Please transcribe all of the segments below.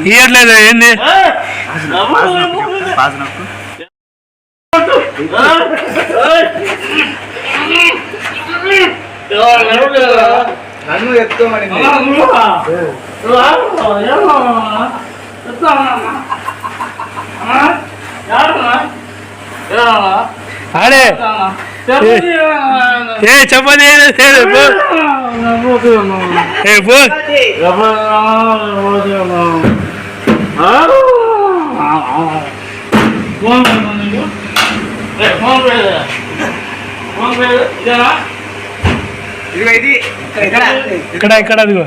ఇయ్యట్లేదు ఏంది నన్ను ఎత్తుకోమని ఆడే ఏ చపాతి ఇక్కడ ఇక్కడ అదిగో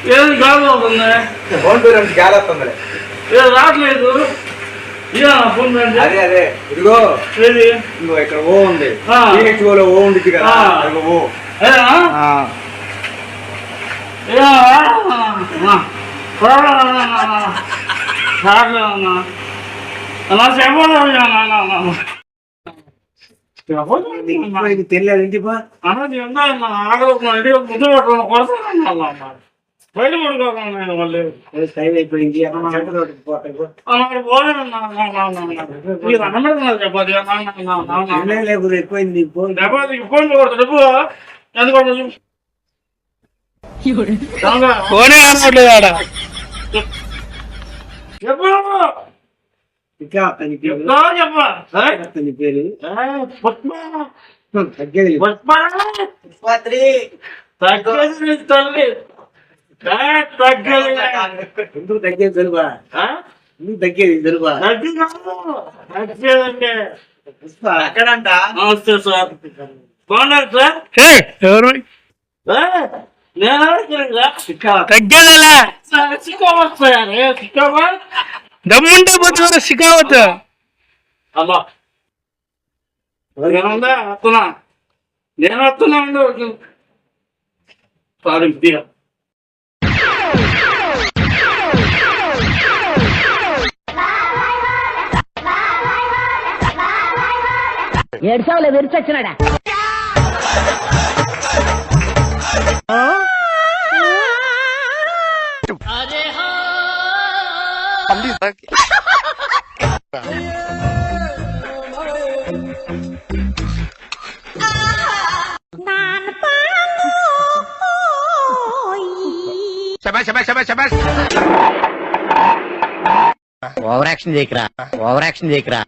ఏది గాలి అవుతుంది ఫోన్ పే నుంచి గాలి వస్తుంది ఏది రావట్లేదు ఫోన్ పే అదే అదే ఇదిగో ఏది ఇంకో ఇక్కడ ఓ ఉంది లో ఓ ఉంది కదా ఓ తెలియదు ఇంటి బయట పడుకోకుండా మళ్ళీ టైం అయిపోయింది లేకపోతే ఎక్కువైంది ఫోన్ డబ్బు ఎందుకు ఫోనే అనట్లేదు ఆడ చెప్పని పేరు ఎందుకు తగ్గేది తెలుపా ఎందుకు తగ్గేది తెలుపా ఎక్కడంట నమస్తే సార్ బాగున్నారు సార్ ఎవరు తగ్గేదలా దమ్ముంటే పోతే సికావత్ అమ్మా నేనుందా వస్తున్నా నేను వస్తున్నా ఉండు సారీ ఏడ్చావులే విరిచొచ్చినాడా ఓవర్ యాక్షన్ చేయకరా